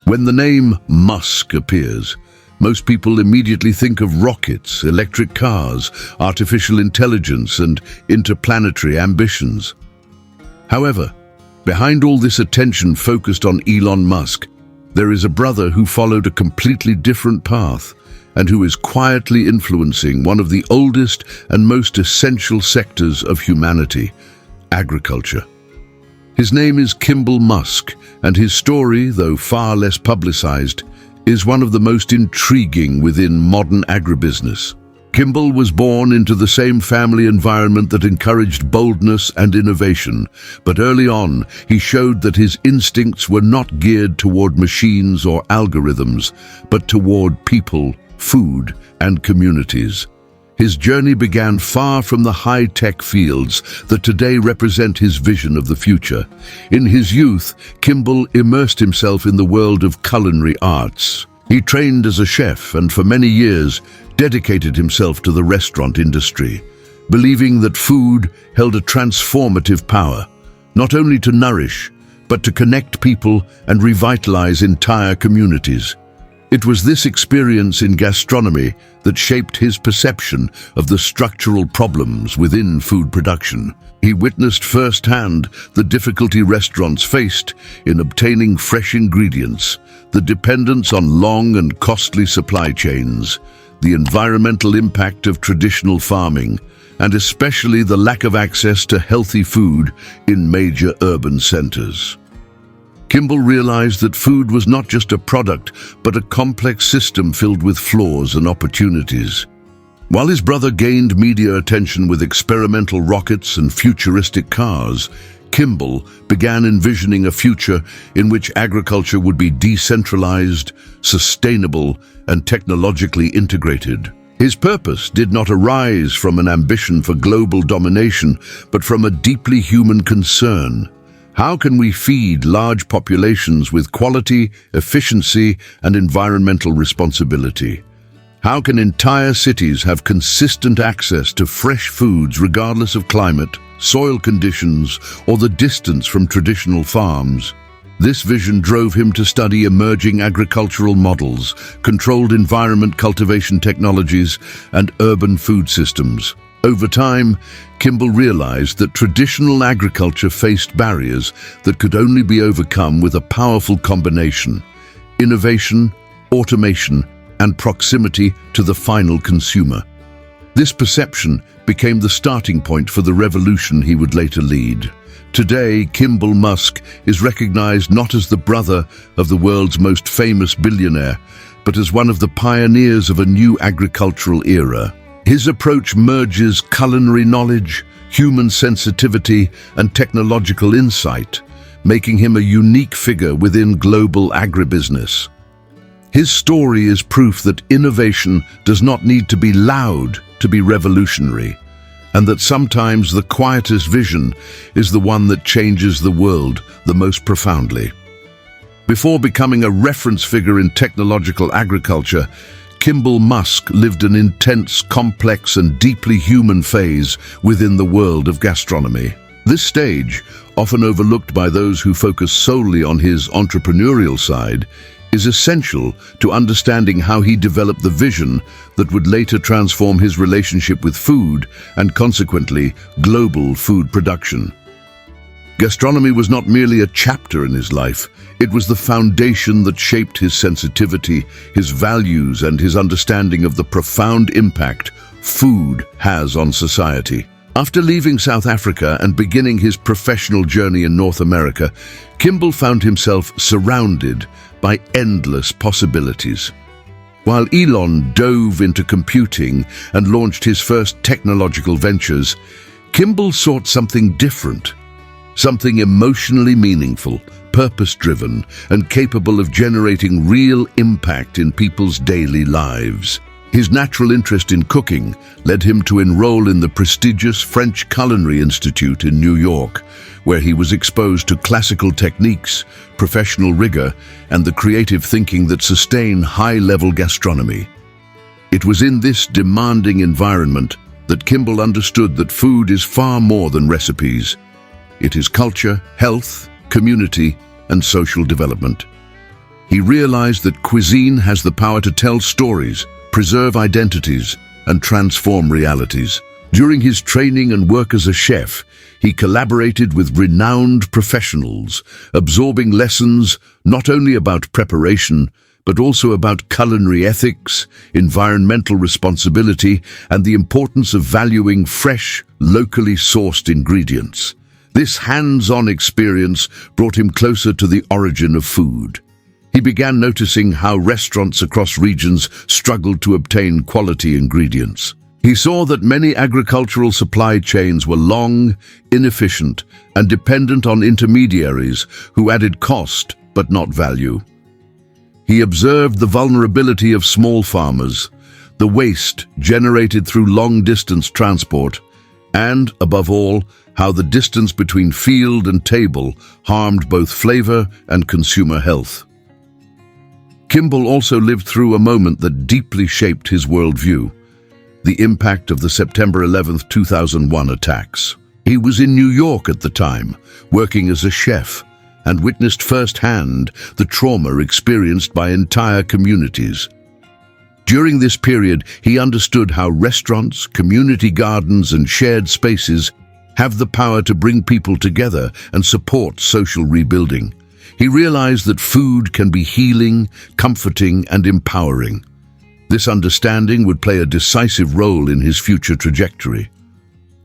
When the name Musk appears, most people immediately think of rockets, electric cars, artificial intelligence, and interplanetary ambitions. However, behind all this attention focused on Elon Musk, there is a brother who followed a completely different path and who is quietly influencing one of the oldest and most essential sectors of humanity, agriculture. His name is Kimbal Musk, and his story, though far less publicized, is one of the most intriguing within modern agribusiness. Kimbal was born into the same family environment that encouraged boldness and innovation, but early on he showed that his instincts were not geared toward machines or algorithms, but toward people, food, and communities. His journey began far from the high-tech fields that today represent his vision of the future. In his youth, Kimbal immersed himself in the world of culinary arts. He trained as a chef and for many years dedicated himself to the restaurant industry, believing that food held a transformative power, not only to nourish, but to connect people and revitalize entire communities. It was this experience in gastronomy that shaped his perception of the structural problems within food production. He witnessed firsthand the difficulty restaurants faced in obtaining fresh ingredients, the dependence on long and costly supply chains, the environmental impact of traditional farming, and especially the lack of access to healthy food in major urban centers. Kimbal realized that food was not just a product, but a complex system filled with flaws and opportunities. While his brother gained media attention with experimental rockets and futuristic cars, Kimbal began envisioning a future in which agriculture would be decentralized, sustainable, and technologically integrated. His purpose did not arise from an ambition for global domination, but from a deeply human concern. How can we feed large populations with quality, efficiency, and environmental responsibility? How can entire cities have consistent access to fresh foods regardless of climate, soil conditions, or the distance from traditional farms? This vision drove him to study emerging agricultural models, controlled environment cultivation technologies, and urban food systems. Over time, Kimbal realized that traditional agriculture faced barriers that could only be overcome with a powerful combination: innovation, automation, and proximity to the final consumer. This perception became the starting point for the revolution he would later lead. Today, Kimbal Musk is recognized not as the brother of the world's most famous billionaire, but as one of the pioneers of a new agricultural era. His approach merges culinary knowledge, human sensitivity, and technological insight, making him a unique figure within global agribusiness. His story is proof that innovation does not need to be loud to be revolutionary, and that sometimes the quietest vision is the one that changes the world the most profoundly. Before becoming a reference figure in technological agriculture, Kimbal Musk lived an intense, complex, and deeply human phase within the world of gastronomy. This stage, often overlooked by those who focus solely on his entrepreneurial side, is essential to understanding how he developed the vision that would later transform his relationship with food and, consequently, global food production. Gastronomy was not merely a chapter in his life, it was the foundation that shaped his sensitivity, his values, and his understanding of the profound impact food has on society. After leaving South Africa and beginning his professional journey in North America, Kimbal found himself surrounded by endless possibilities. While Elon dove into computing and launched his first technological ventures, Kimbal sought something different, something emotionally meaningful, purpose-driven, and capable of generating real impact in people's daily lives. His natural interest in cooking led him to enroll in the prestigious French Culinary Institute in New York, where he was exposed to classical techniques, professional rigor, and the creative thinking that sustain high-level gastronomy. It was in this demanding environment that Kimbal understood that food is far more than recipes. It is culture, health, community, and social development. He realized that cuisine has the power to tell stories, preserve identities, and transform realities. During his training and work as a chef, he collaborated with renowned professionals, absorbing lessons not only about preparation, but also about culinary ethics, environmental responsibility, and the importance of valuing fresh, locally sourced ingredients. This hands-on experience brought him closer to the origin of food. He began noticing how restaurants across regions struggled to obtain quality ingredients. He saw that many agricultural supply chains were long, inefficient, and dependent on intermediaries who added cost but not value. He observed the vulnerability of small farmers, the waste generated through long-distance transport, and, above all, how the distance between field and table harmed both flavor and consumer health. Kimbal also lived through a moment that deeply shaped his worldview: the impact of the September 11, 2001 attacks. He was in New York at the time, working as a chef, and witnessed firsthand the trauma experienced by entire communities. During this period, he understood how restaurants, community gardens, and shared spaces have the power to bring people together and support social rebuilding. He realized that food can be healing, comforting, and empowering. This understanding would play a decisive role in his future trajectory.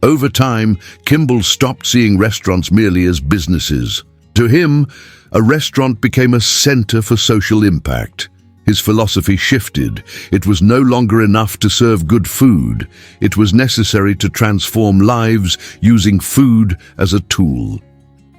Over time, Kimbal stopped seeing restaurants merely as businesses. To him, a restaurant became a center for social impact. His philosophy shifted. It was no longer enough to serve good food. It was necessary to transform lives using food as a tool.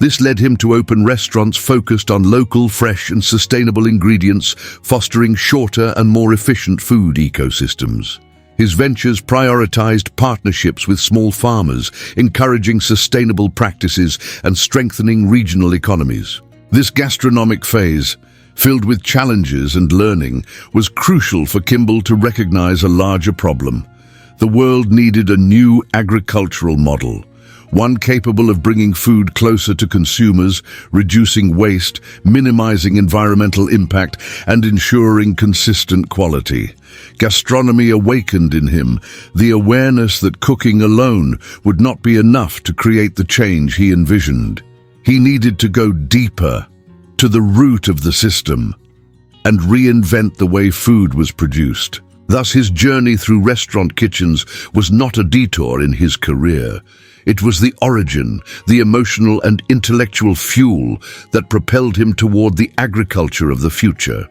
This led him to open restaurants focused on local, fresh, and sustainable ingredients, fostering shorter and more efficient food ecosystems. His ventures prioritized partnerships with small farmers, encouraging sustainable practices and strengthening regional economies. This gastronomic phase, filled with challenges and learning, was crucial for Kimbal to recognize a larger problem. The world needed a new agricultural model, one capable of bringing food closer to consumers, reducing waste, minimizing environmental impact, and ensuring consistent quality. Gastronomy awakened in him the awareness that cooking alone would not be enough to create the change he envisioned. He needed to go deeper, to the root of the system, and reinvent the way food was produced. Thus, his journey through restaurant kitchens was not a detour in his career. It was the origin, the emotional and intellectual fuel that propelled him toward the agriculture of the future.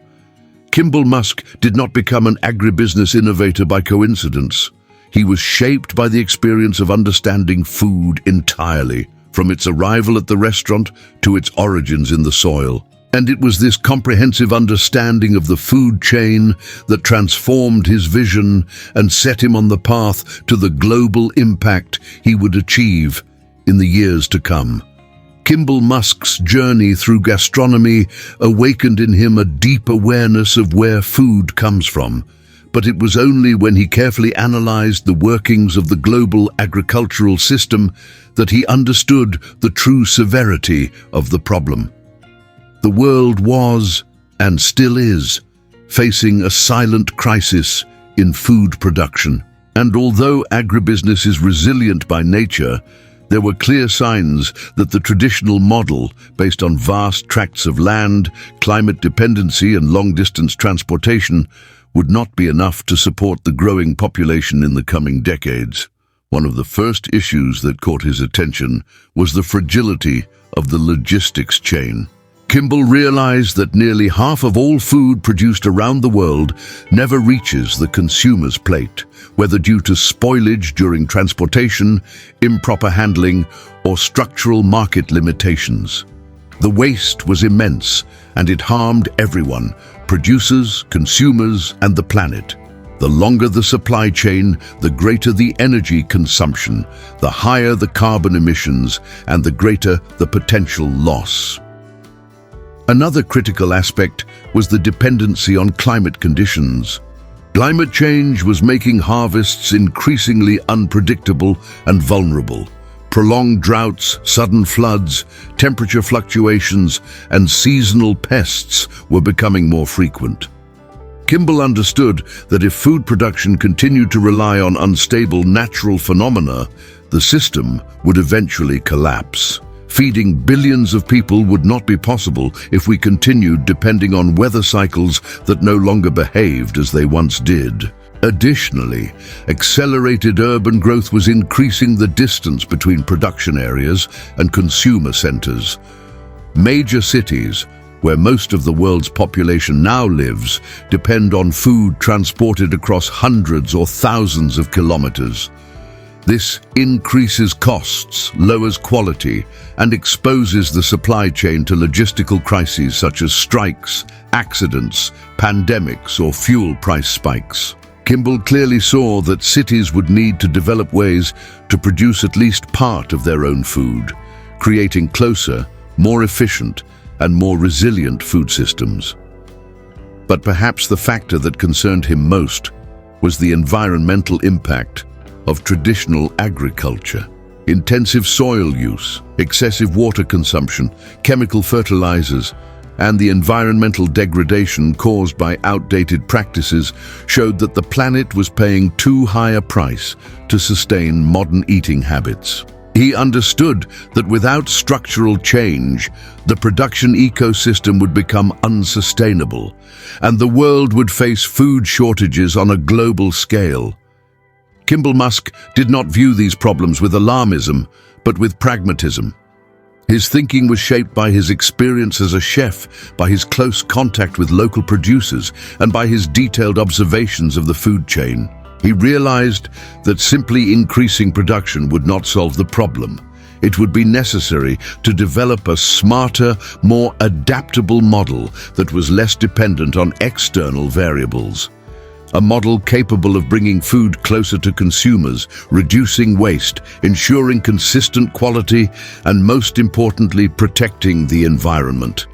Kimbal Musk did not become an agribusiness innovator by coincidence. He was shaped by the experience of understanding food entirely, from its arrival at the restaurant to its origins in the soil. And it was this comprehensive understanding of the food chain that transformed his vision and set him on the path to the global impact he would achieve in the years to come. Kimbal Musk's journey through gastronomy awakened in him a deep awareness of where food comes from, but it was only when he carefully analyzed the workings of the global agricultural system that he understood the true severity of the problem. The world was, and still is, facing a silent crisis in food production. And although agribusiness is resilient by nature, there were clear signs that the traditional model, based on vast tracts of land, climate dependency, and long-distance transportation, would not be enough to support the growing population in the coming decades. One of the first issues that caught his attention was the fragility of the logistics chain. Kimbal realized that nearly half of all food produced around the world never reaches the consumer's plate, whether due to spoilage during transportation, improper handling, or structural market limitations. The waste was immense, and it harmed everyone: producers, consumers, and the planet. The longer the supply chain, the greater the energy consumption, the higher the carbon emissions, and the greater the potential loss. Another critical aspect was the dependency on climate conditions. Climate change was making harvests increasingly unpredictable and vulnerable, Prolonged droughts, sudden floods, temperature fluctuations, and seasonal pests were becoming more frequent. Kimbal understood that if food production continued to rely on unstable natural phenomena, the system would eventually collapse. Feeding billions of people would not be possible if we continued depending on weather cycles that no longer behaved as they once did. Additionally, accelerated urban growth was increasing the distance between production areas and consumer centers. Major cities, where most of the world's population now lives, depend on food transported across hundreds or thousands of kilometers. This increases costs, lowers quality, and exposes the supply chain to logistical crises such as strikes, accidents, pandemics, or fuel price spikes. Kimbal clearly saw that cities would need to develop ways to produce at least part of their own food, creating closer, more efficient, and more resilient food systems. But perhaps the factor that concerned him most was the environmental impact of traditional agriculture. Intensive soil use, excessive water consumption, chemical fertilizers, and the environmental degradation caused by outdated practices showed that the planet was paying too high a price to sustain modern eating habits. He understood that without structural change, the production ecosystem would become unsustainable, and the world would face food shortages on a global scale. Kimbal Musk did not view these problems with alarmism, but with pragmatism. His thinking was shaped by his experience as a chef, by his close contact with local producers, and by his detailed observations of the food chain. He realized that simply increasing production would not solve the problem. It would be necessary to develop a smarter, more adaptable model that was less dependent on external variables. A model capable of bringing food closer to consumers, reducing waste, ensuring consistent quality, and most importantly, protecting the environment.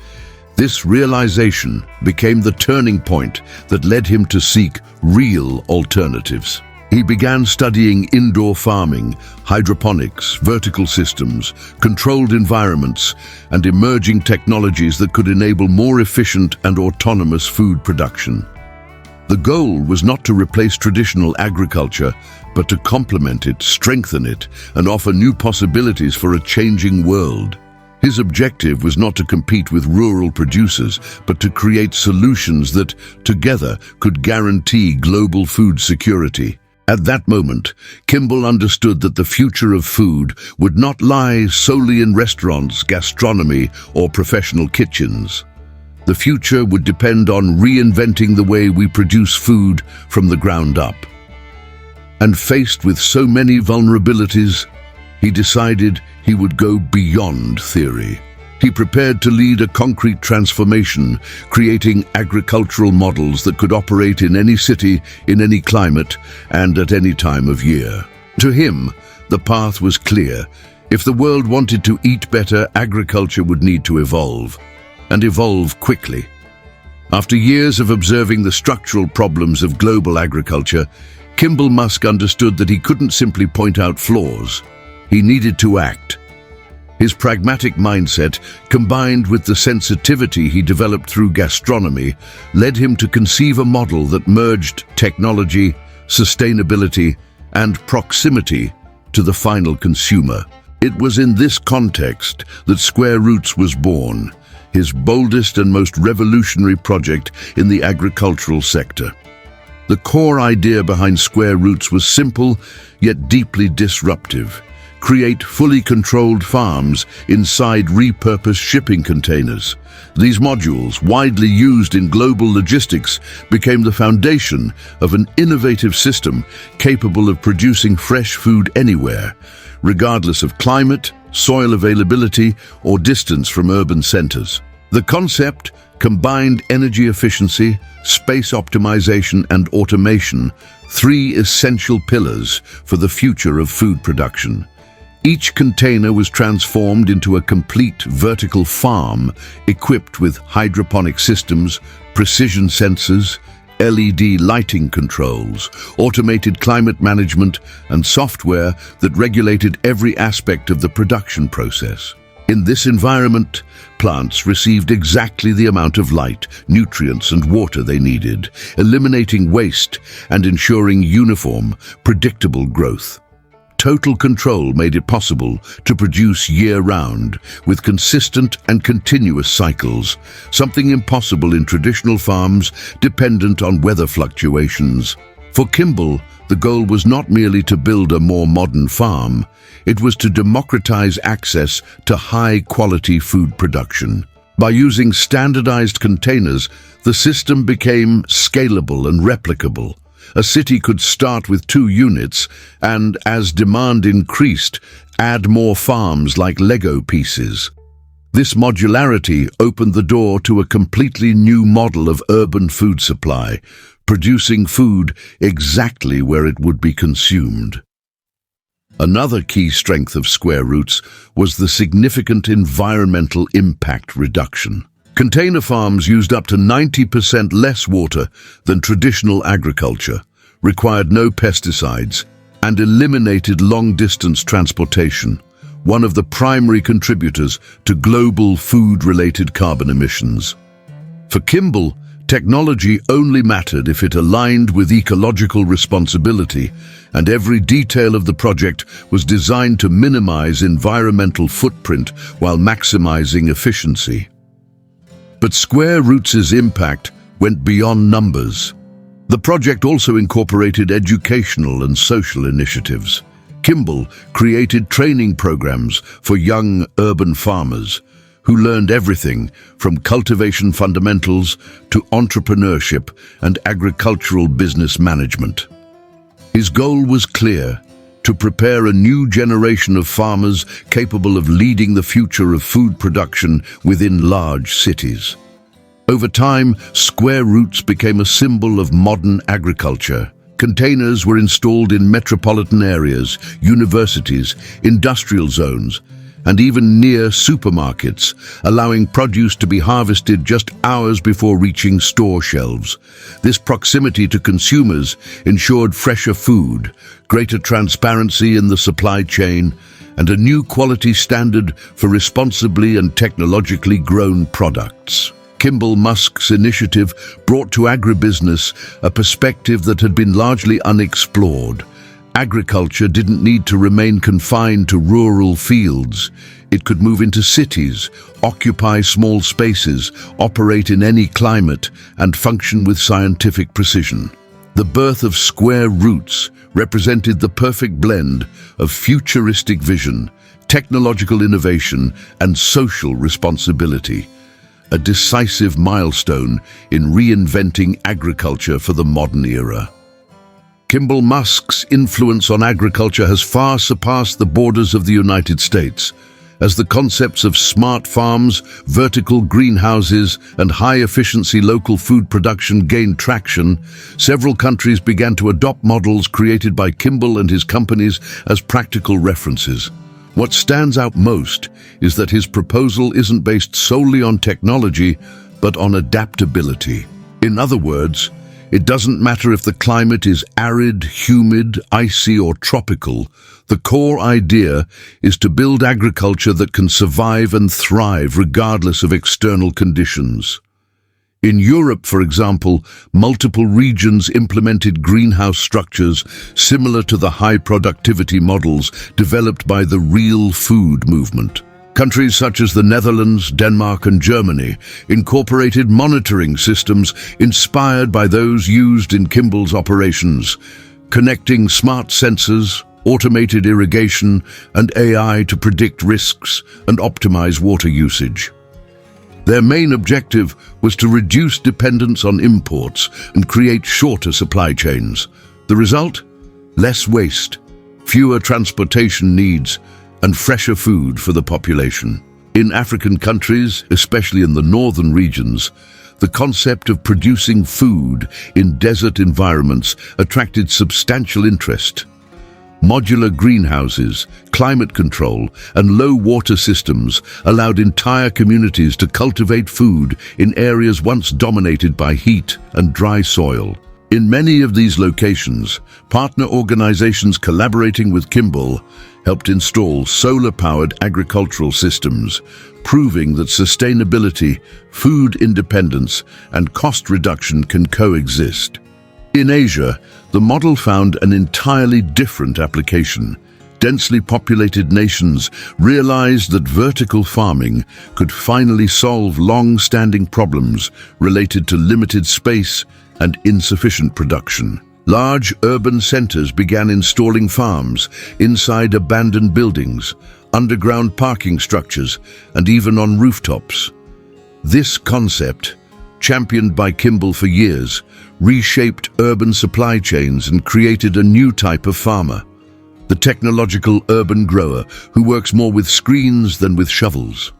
This realization became the turning point that led him to seek real alternatives. He began studying indoor farming, hydroponics, vertical systems, controlled environments, and emerging technologies that could enable more efficient and autonomous food production. The goal was not to replace traditional agriculture, but to complement it, strengthen it, and offer new possibilities for a changing world. His objective was not to compete with rural producers, but to create solutions that, together, could guarantee global food security. At that moment, Kimbal understood that the future of food would not lie solely in restaurants, gastronomy, or professional kitchens. The future would depend on reinventing the way we produce food from the ground up. And faced with so many vulnerabilities, he decided he would go beyond theory. He prepared to lead a concrete transformation, creating agricultural models that could operate in any city, in any climate, and at any time of year. To him, the path was clear. If the world wanted to eat better, agriculture would need to evolve, and evolve quickly. After years of observing the structural problems of global agriculture, Kimbal Musk understood that he couldn't simply point out flaws. He needed to act. His pragmatic mindset, combined with the sensitivity he developed through gastronomy, led him to conceive a model that merged technology, sustainability, and proximity to the final consumer. It was in this context that Square Roots was born, his boldest and most revolutionary project in the agricultural sector. The core idea behind Square Roots was simple, yet deeply disruptive. Create fully controlled farms inside repurposed shipping containers. These modules, widely used in global logistics, became the foundation of an innovative system capable of producing fresh food anywhere, regardless of climate, soil availability, or distance from urban centers. The concept combined energy efficiency, space optimization, and automation, three essential pillars for the future of food production. Each container was transformed into a complete vertical farm equipped with hydroponic systems, precision sensors, LED lighting controls, automated climate management, and software that regulated every aspect of the production process. In this environment, plants received exactly the amount of light, nutrients, and water they needed, eliminating waste and ensuring uniform, predictable growth. Total control made it possible to produce year-round, with consistent and continuous cycles, something impossible in traditional farms dependent on weather fluctuations. For Kimbal, the goal was not merely to build a more modern farm, it was to democratize access to high-quality food production. By using standardized containers, the system became scalable and replicable. A city could start with 2 units and, as demand increased, add more farms like Lego pieces. This modularity opened the door to a completely new model of urban food supply, producing food exactly where it would be consumed. Another key strength of Square Roots was the significant environmental impact reduction. Container farms used up to 90% less water than traditional agriculture, required no pesticides, and eliminated long-distance transportation, one of the primary contributors to global food-related carbon emissions. For Kimbal, technology only mattered if it aligned with ecological responsibility, and every detail of the project was designed to minimize environmental footprint while maximizing efficiency. But Square Roots' impact went beyond numbers. The project also incorporated educational and social initiatives. Kimbal created training programs for young urban farmers who learned everything from cultivation fundamentals to entrepreneurship and agricultural business management. His goal was clear: to prepare a new generation of farmers capable of leading the future of food production within large cities. Over time, Square Roots became a symbol of modern agriculture. Containers were installed in metropolitan areas, universities, industrial zones, and even near supermarkets, allowing produce to be harvested just hours before reaching store shelves. This proximity to consumers ensured fresher food, greater transparency in the supply chain, and a new quality standard for responsibly and technologically grown products. Kimbal Musk's initiative brought to agribusiness a perspective that had been largely unexplored. Agriculture didn't need to remain confined to rural fields. It could move into cities, occupy small spaces, operate in any climate, and function with scientific precision. The birth of Square Roots represented the perfect blend of futuristic vision, technological innovation, and social responsibility, a decisive milestone in reinventing agriculture for the modern era. Kimbal Musk's influence on agriculture has far surpassed the borders of the United States. As the concepts of smart farms, vertical greenhouses, and high-efficiency local food production gained traction, several countries began to adopt models created by Kimbal and his companies as practical references. What stands out most is that his proposal isn't based solely on technology, but on adaptability. In other words, it doesn't matter if the climate is arid, humid, icy, or tropical. The core idea is to build agriculture that can survive and thrive regardless of external conditions. In Europe, for example, multiple regions implemented greenhouse structures similar to the high-productivity models developed by the real food movement. Countries such as the Netherlands, Denmark, and Germany incorporated monitoring systems inspired by those used in Kimbal's operations, connecting smart sensors, automated irrigation, and AI to predict risks and optimize water usage. Their main objective was to reduce dependence on imports and create shorter supply chains. The result? Less waste, fewer transportation needs, and fresher food for the population. In African countries, especially in the northern regions, the concept of producing food in desert environments attracted substantial interest. Modular greenhouses, climate control and low water systems allowed entire communities to cultivate food in areas once dominated by heat and dry soil. In many of these locations, partner organizations collaborating with Kimbal helped install solar-powered agricultural systems, proving that sustainability, food independence, and cost reduction can coexist. In Asia, the model found an entirely different application. Densely populated nations realized that vertical farming could finally solve long-standing problems related to limited space and insufficient production. Large urban centers began installing farms inside abandoned buildings, underground parking structures, and even on rooftops. This concept, championed by Kimbal for years, reshaped urban supply chains and created a new type of farmer, the technological urban grower who works more with screens than with shovels.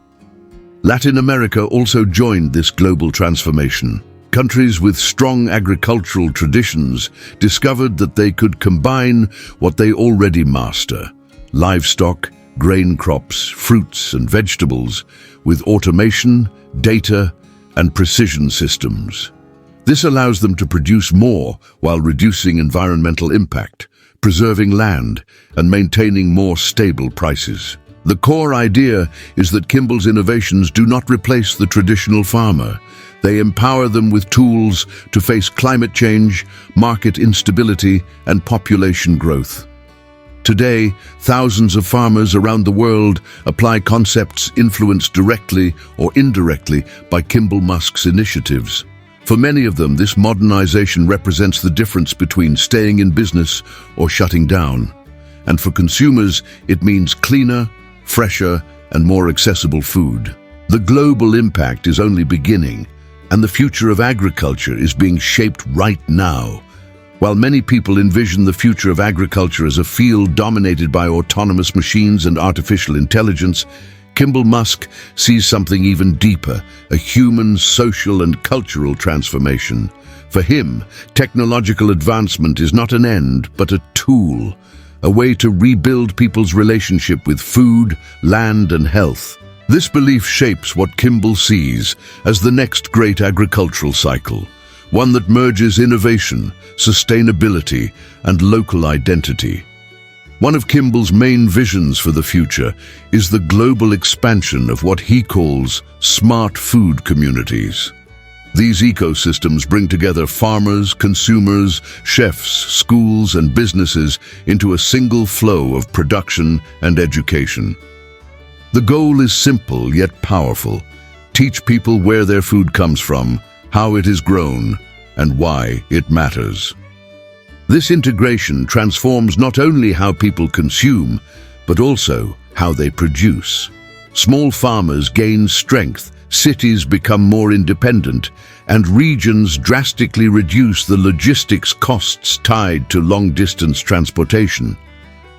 Latin America also joined this global transformation. Countries with strong agricultural traditions discovered that they could combine what they already master, livestock, grain crops, fruits and vegetables, with automation, data, and precision systems. This allows them to produce more while reducing environmental impact, preserving land, and maintaining more stable prices. The core idea is that Kimbal's innovations do not replace the traditional farmer. They empower them with tools to face climate change, market instability, and population growth. Today, thousands of farmers around the world apply concepts influenced directly or indirectly by Kimbal Musk's initiatives. For many of them, this modernization represents the difference between staying in business or shutting down. And for consumers, it means cleaner, fresher, and more accessible food. The global impact is only beginning, and the future of agriculture is being shaped right now. While many people envision the future of agriculture as a field dominated by autonomous machines and artificial intelligence, Kimbal Musk sees something even deeper, a human, social, and cultural transformation. For him, technological advancement is not an end, but a tool, a way to rebuild people's relationship with food, land, and health. This belief shapes what Kimbal sees as the next great agricultural cycle, one that merges innovation, sustainability, and local identity. One of Kimbal's main visions for the future is the global expansion of what he calls smart food communities. These ecosystems bring together farmers, consumers, chefs, schools, and businesses into a single flow of production and education. The goal is simple yet powerful. Teach people where their food comes from, how it is grown, and why it matters. This integration transforms not only how people consume, but also how they produce. Small farmers gain strength, cities become more independent, and regions drastically reduce the logistics costs tied to long-distance transportation.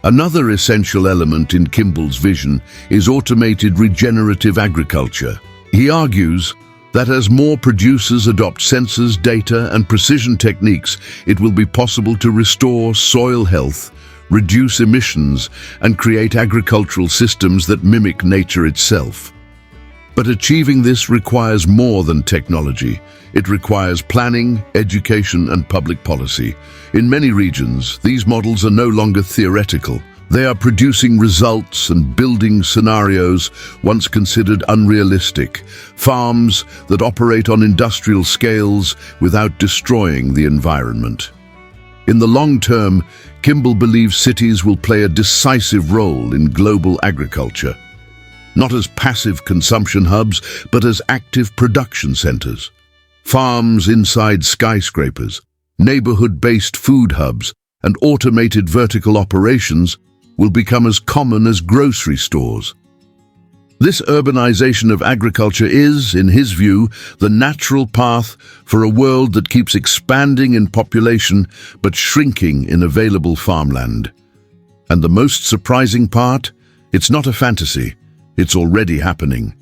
Another essential element in Kimbal's vision is automated regenerative agriculture. He argues that as more producers adopt sensors, data, and precision techniques, it will be possible to restore soil health, reduce emissions, and create agricultural systems that mimic nature itself. But achieving this requires more than technology. It requires planning, education, and public policy. In many regions, these models are no longer theoretical. They are producing results and building scenarios once considered unrealistic, farms that operate on industrial scales without destroying the environment. In the long term, Kimbal believes cities will play a decisive role in global agriculture, not as passive consumption hubs, but as active production centers. Farms inside skyscrapers, neighborhood-based food hubs, and automated vertical operations will become as common as grocery stores. This urbanization of agriculture is, in his view, the natural path for a world that keeps expanding in population but shrinking in available farmland. And the most surprising part? It's not a fantasy. It's already happening.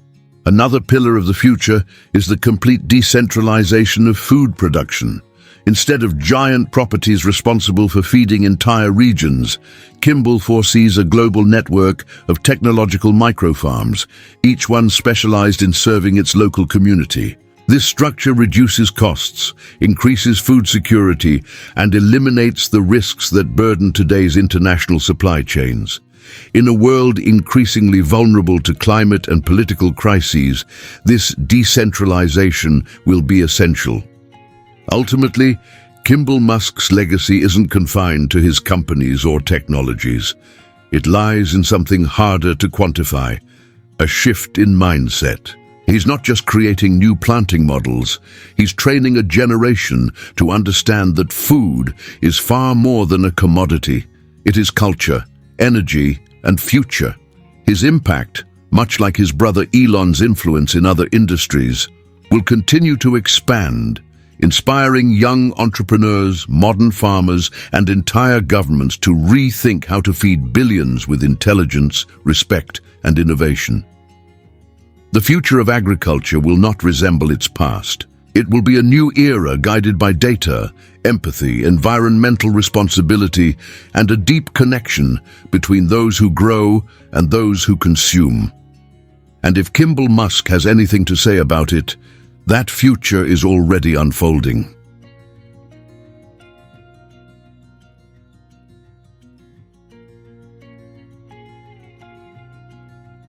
Another pillar of the future is the complete decentralization of food production. Instead of giant properties responsible for feeding entire regions, Kimbal foresees a global network of technological microfarms, each one specialized in serving its local community. This structure reduces costs, increases food security, and eliminates the risks that burden today's international supply chains. In a world increasingly vulnerable to climate and political crises, this decentralization will be essential. Ultimately, Kimbal Musk's legacy isn't confined to his companies or technologies. It lies in something harder to quantify, a shift in mindset. He's not just creating new planting models, he's training a generation to understand that food is far more than a commodity. It is culture, energy, and future. His impact, much like his brother Elon's influence in other industries, will continue to expand, inspiring young entrepreneurs, modern farmers, and entire governments to rethink how to feed billions with intelligence, respect, and innovation. The future of agriculture will not resemble its past. It will be a new era guided by data, empathy, environmental responsibility, and a deep connection between those who grow and those who consume. And if Kimbal Musk has anything to say about it, that future is already unfolding.